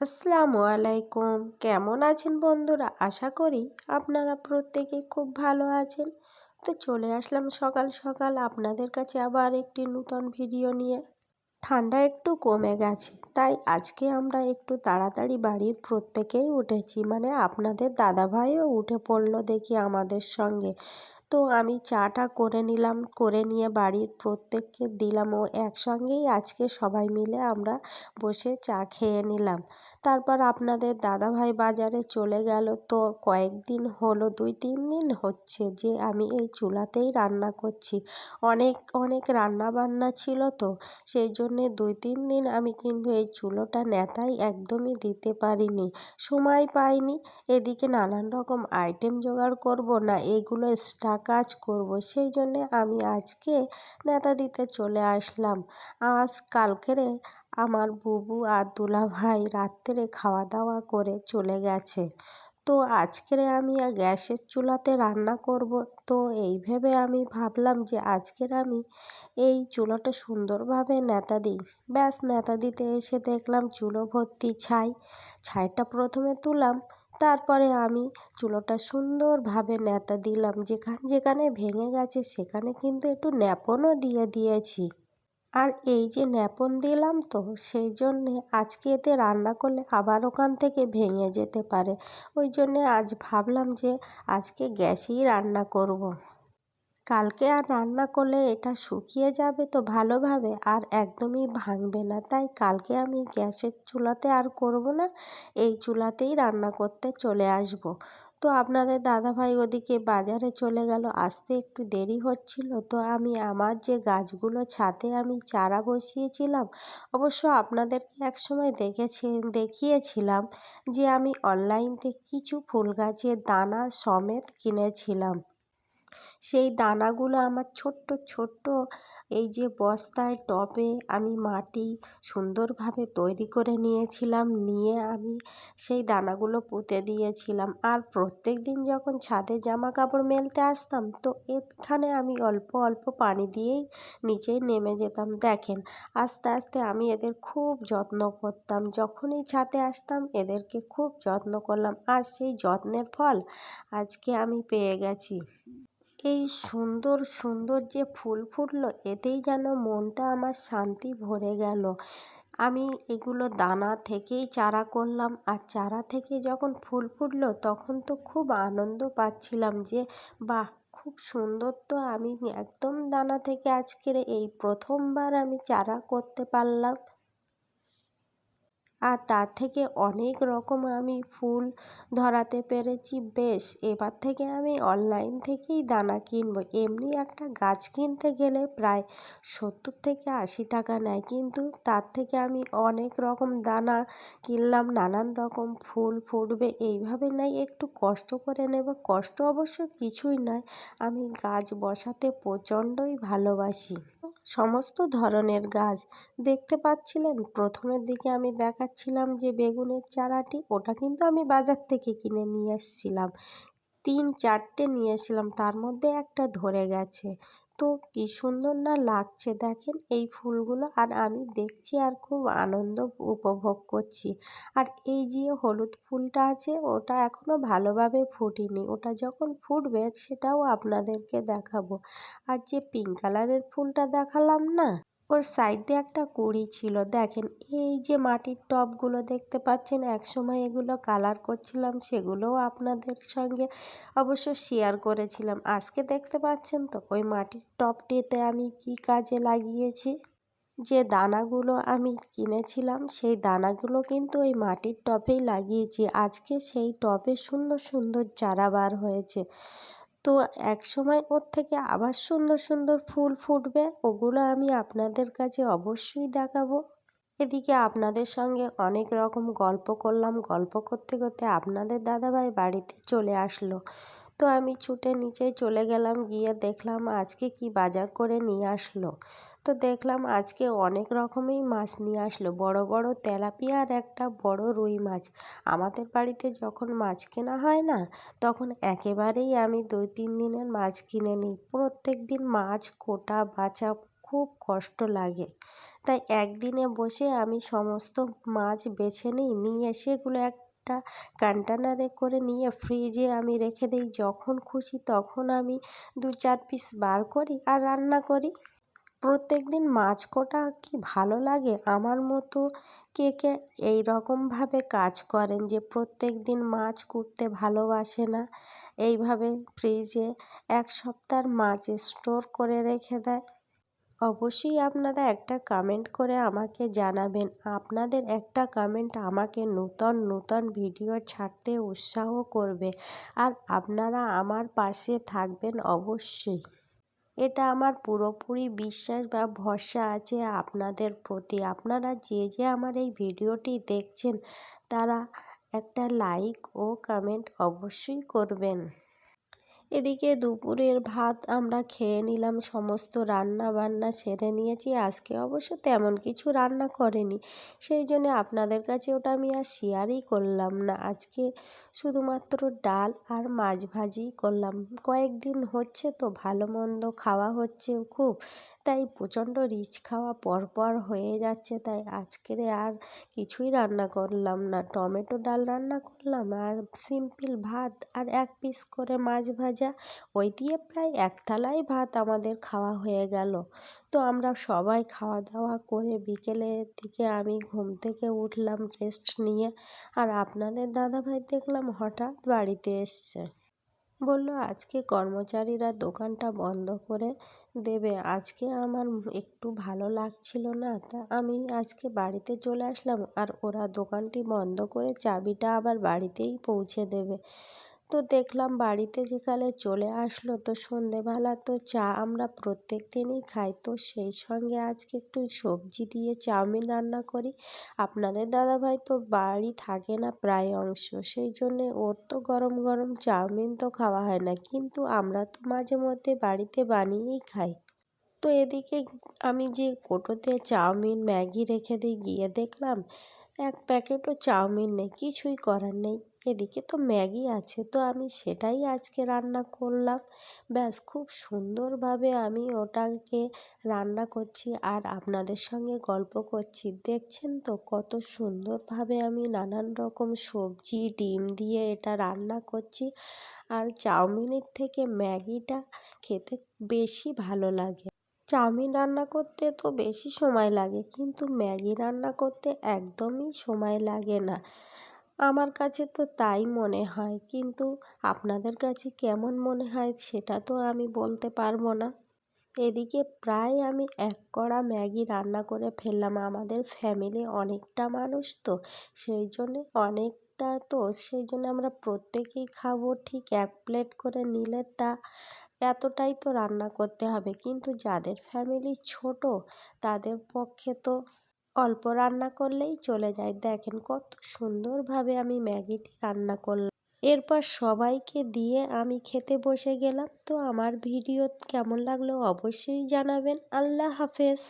আসসালামু আলাইকুম। কেমন আছেন বন্ধুরা? আশা করি আপনারা প্রত্যেকেই খুব ভালো আছেন। তো চলে আসলাম সকাল সকাল আপনাদের কাছে আবার একটি নতুন ভিডিও নিয়ে। ঠান্ডা একটু কমে গেছে, তাই আজকে আমরা একটু তাড়াতাড়ি বাড়ির প্রত্যেকেই উঠেছি, মানে আপনাদের দাদাভাইও উঠে পড়লো দেখি আমাদের সঙ্গে। তো আমি চাটা করে নিলাম, করে নিয়ে বাড়ির প্রত্যেককে দিলাম ও একসঙ্গেই আজকে সবাই মিলে আমরা বসে চা খেয়ে নিলাম। তারপর আপনাদের দাদাভাই বাজারে চলে গেল। তো কয়েকদিন হলো, 2-3 দিন হচ্ছে যে আমি এই চুলাতেই রান্না করছি। অনেক অনেক রান্না বান্না ছিল, তো সেই জন্যে 2-3 দিন আমি কিন্তু এই চুলোটা নেতাই একদমই দিতে পারিনি, সময় পাইনি। এদিকে নানান রকম আইটেম জোগাড় করব না এগুলো এক্সট্রা কাজ করব, সেই জন্যে আমি আজকে নেতা দিতে চলে আসলাম। কালকেরে আমার বুবু আর দুলাভাই রাত্রে খাওয়া দাওয়া করে চলে গেছে। তো আজকেরে আমি গ্যাসের চুলাতে রান্না করব। তো এই ভেবে আমি ভাবলাম যে আজকের আমি এই চুলোটা সুন্দরভাবে নেতা দিই। ব্যাস, নেতা দিতে এসে দেখলাম চুলো ভর্তি ছাই। ছাইটা প্রথমে তুলাম, তারপরে আমি চুলোটা সুন্দরভাবে নেতা দিলাম। যেখানে যেখানে ভেঙে গেছে সেখানে কিন্তু একটু ন্যাপনও দিয়ে দিয়েছি। আর এই যে ন্যাপন দিলাম, তো সেই জন্যে আজকে এতে রান্না করলে আবার ওখান থেকে ভেঙে যেতে পারে। ওই জন্যে আজ ভাবলাম যে আজকে গ্যাসেই রান্না করব। কালকে আর রান্না করলে এটা শুকিয়ে যাবে তো ভালোভাবে, আর একদমই ভাঙবে না। তাই কালকে আমি গ্যাসের চুলাতে আর করব না, এই চুলাতেই রান্না করতে চলে আসব। তো আপনাদের দাদাভাই ওদিকে বাজারে চলে গেল, আসতে একটু দেরি হচ্ছিল। তো আমি আমার যে গাছগুলো ছাদে আমি চারা বসিয়েছিলাম, অবশ্য আপনাদেরকে একসময় দেখিয়েছিলাম যে আমি অনলাইন থেকে কিছু ফুল গাছের দানা সমেত কিনেছিলাম। সেই দানাগুলো আমার ছোট্ট ছোট্ট এই যে বস্তায় টবে আমি মাটি সুন্দরভাবে তৈরি করে নিয়েছিলাম, নিয়ে আমি সেই দানাগুলো পুঁতে দিয়েছিলাম। আর প্রত্যেক দিন যখন ছাদে জামা কাপড় মেলতে আসতাম, তো এখানে আমি অল্প অল্প পানি দিয়েই নিচেই নেমে যেতাম। দেখেন, আস্তে আস্তে আমি এদের খুব যত্ন করতাম। যখনই ছাদে আসতাম এদেরকে খুব যত্ন করলাম, আর সেই যত্নের ফল আজকে আমি পেয়ে গেছি। এই সুন্দর সুন্দর যে ফুল ফুটলো, এতেই যেন মনটা আমার শান্তি ভরে গেল। আমি এগুলো দানা থেকেই চারা করলাম, আর চারা থেকে যখন ফুল ফুটলো তখন তো খুব আনন্দ পাচ্ছিলাম যে বাহ, খুব সুন্দর। তো আমি একদম দানা থেকে আজকের এই প্রথমবার আমি চারা করতে পারলাম, আর তার থেকে অনেক রকম আমি ফুল ধরাতে পেরেছি। বেশ, এবার থেকে আমি অনলাইন থেকেই দানা কিনবো। এমনি একটা গাছ কিনতে গেলে প্রায় 70 থেকে 80 টাকা নেয়, কিন্তু তার থেকে আমি অনেক রকম দানা কিনলাম। নানান রকম ফুল ফুটবে এইভাবে নয়, একটু কষ্ট করে নেব। কষ্ট অবশ্য কিছুই নয়, আমি গাছ বসাতে প্রচণ্ডই ভালোবাসি। সমস্ত ধরনের গাছ দেখতে পাচ্ছিলেন। প্রথমের দিকে আমি দেখাচ্ছিলাম যে বেগুনের চারাটি, ওটা কিন্তু আমি বাজার থেকে কিনে নিয়ে এসেছিলাম। 3-4টে নিয়ে এসেছিলাম, তার মধ্যে একটা ধরে গেছে। তো কি সুন্দর না লাগছে দেখেন এই ফুলগুলো, আর আমি দেখছি আর খুব আনন্দ উপভোগ করছি। আর এই যে হলুদ ফুলটা আছে ওটা এখনও ভালোভাবে ফুটেনি, ওটা যখন ফুটবে সেটাও আপনাদেরকে দেখাবো। আর যে পিঙ্ক কালারের ফুলটা দেখালাম না, ওর সাইডে একটা কুঁড়ি ছিল। দেখেন, এই যে মাটির টবগুলো দেখতে পাচ্ছেন, একসময় এগুলো কালার করছিলাম, সেগুলোও আপনাদের সঙ্গে অবশ্য শেয়ার করেছিলাম। আজকে দেখতে পাচ্ছেন তো ওই মাটির টবটিতে আমি কি কাজে লাগিয়েছি। যে দানাগুলো আমি কিনেছিলাম সেই দানাগুলো কিন্তু ওই মাটির টবেই লাগিয়েছি। আজকে সেই টবে সুন্দর সুন্দর চারা বার হয়েছে। তো একসময় ওর থেকে আবার সুন্দর সুন্দর ফুল ফুটবে, ওগুলো আমি আপনাদের কাছে অবশ্যই দেখাবো। এদিকে আপনাদের সঙ্গে অনেক রকম গল্প করলাম, গল্প করতে করতে আপনাদের দাদাভাই বাড়িতে চলে আসলো। তো আমি ছুটে নিচে চলে গেলাম, গিয়ে দেখলাম আজকে কি বাজার করে নিয়ে আসলো। তো দেখলাম আজকে অনেক রকমই মাছ নিয়ে আসলো, বড় বড় তেলাপিয়া আর একটা বড় রুই মাছ। আমাদের বাড়িতে যখন মাছ কেনা হয় না, তখন একেবারেই আমি 2-3 দিনের মাছ কিনে নিই। প্রত্যেক দিন মাছ কোটা বাছা খুব কষ্ট লাগে। তাই একদিনে বসে আমি সমস্ত মাছ বেছে নিয়ে সেগুলো একটা কন্টেনারে করে নিয়ে ফ্রিজে আমি রেখে দিই। যখন খুশি তখন আমি 2-4 পিস বার করি আর রান্না করি। প্রত্যেকদিন মাছ কাটা কি ভালো লাগে? আমার মতো কে কে এই রকমভাবে কাজ করেন যে প্রত্যেকদিন মাছ কুটতে ভালোবাসে না, এইভাবে ফ্রিজে 1 সপ্তাহের মাছ স্টোর করে রেখে দেয়? অবশ্যই আপনারা একটা কমেন্ট করে আমাকে জানাবেন। আপনাদের একটা কমেন্ট আমাকে নূতন নূতন ভিডিও ছাড়তে উৎসাহ করবে, আর আপনারা আমার পাশে থাকবেন অবশ্যই। এটা আমার পুরোপুরি বিশ্বাস বা ভরসা আছে আপনাদের প্রতি। আপনারা যে আমার এই ভিডিওটি দেখছেন তারা একটা লাইক ও কমেন্ট অবশ্যই করবেন। এদিকে দুপুরের ভাত আমরা খেয়ে নিলাম, সমস্ত রান্না বান্না সেরে নিয়েছি। আজকে অবশ্য তেমন কিছু রান্না করিনি, সেই জন্য আপনাদের কাছে ওটা আমি আর শেয়ারই করলাম না। আজকে শুধুমাত্র ডাল আর মাছ ভাজি করলাম। কয়েকদিন হচ্ছে তো ভালো মন্দ খাওয়া হচ্ছে খুব, তাই প্রচণ্ড রিচ খাওয়া পরপর হয়ে যাচ্ছে, তাই আজকের আর কিছুই রান্না করলাম না। টমেটো ডাল রান্না করলাম আর সিম্পল ভাত আর 1 পিস করে মাছ ভাজা, ওই দিয়ে প্রায় 1 থালাই ভাত আমাদের খাওয়া হয়ে গেল। তো আমরা সবাই খাওয়া দাওয়া করে বিকেলের দিকে আমি ঘুম থেকে উঠলাম রেস্ট নিয়ে, আর আপনাদের দাদাভাই দেখলাম হঠাৎ বাড়িতে এসছে। বলল আজকে কর্মচারীরা দোকানটা বন্ধ করে দেবে। আজকে আমার একটু ভালো লাগছিল না, তা আমি আজকে বাড়িতে চলে আসলাম, আর ওরা দোকানটি বন্ধ করে চাবিটা আবার বাড়িতেই পৌঁছে দেবে। তো দেখলাম বাড়িতে যেকালে চলে আসলো, তো সন্ধেবেলা তো চা আমরা প্রত্যেক দিনই খাই, তো সেই সঙ্গে আজকে একটু সবজি দিয়ে চাউমিন রান্না করি। আপনাদের দাদাভাই তো বাড়ি থাকে না প্রায় অংশ, সেই জন্যে ওর তো গরম গরম চাউমিন তো খাওয়া হয় না, কিন্তু আমরা তো মাঝে মধ্যে বাড়িতে বানিয়েই খাই। তো এদিকে আমি যে কোটোতে চাউমিন ম্যাগি রেখে দিই, গিয়ে দেখলাম 1 প্যাকেটও চাউমিন নেই। কিছুই করার নেই, এদিকে তো ম্যাগি আছে, তো আমি সেটাই আজকে রান্না করলাম। ব্যাস, খুব সুন্দরভাবে আমি ওটাকে রান্না করছি আর আপনাদের সঙ্গে গল্প করছি। দেখছেন তো কত সুন্দরভাবে আমি নানান রকম সবজি ডিম দিয়ে এটা রান্না করছি। আর চাউমিনের থেকে ম্যাগিটা খেতে বেশি ভালো লাগে। চাউমিন রান্না করতে তো বেশি সময় লাগে, কিন্তু ম্যাগি রান্না করতে একদমই সময় লাগে না। আমার কাছে তো তাই মনে হয়, কিন্তু আপনাদের কাছে কেমন মনে হয় সেটা তো আমি বলতে পারবো না। এদিকে প্রায় আমি 1 কড়া ম্যাগি রান্না করে ফেললাম। আমাদের ফ্যামিলি অনেকটা মানুষ তো, সেই জন্যে সেই জন্য আমরা প্রত্যেকেই খাবো। ঠিক 1 প্লেট করে নিলে তা এতটাই তো রান্না করতে হবে, কিন্তু যাদের ফ্যামিলি ছোট তাদের পক্ষে তো অল্প রান্না করলেই চলে যায়। দেখেন কত সুন্দরভাবে আমি ম্যাগিটি রান্না করলাম। এরপর সবাইকে দিয়ে আমি খেতে বসে গেলাম। তো আমার ভিডিও কেমন লাগলো অবশ্যই জানাবেন। আল্লাহ হাফেজ।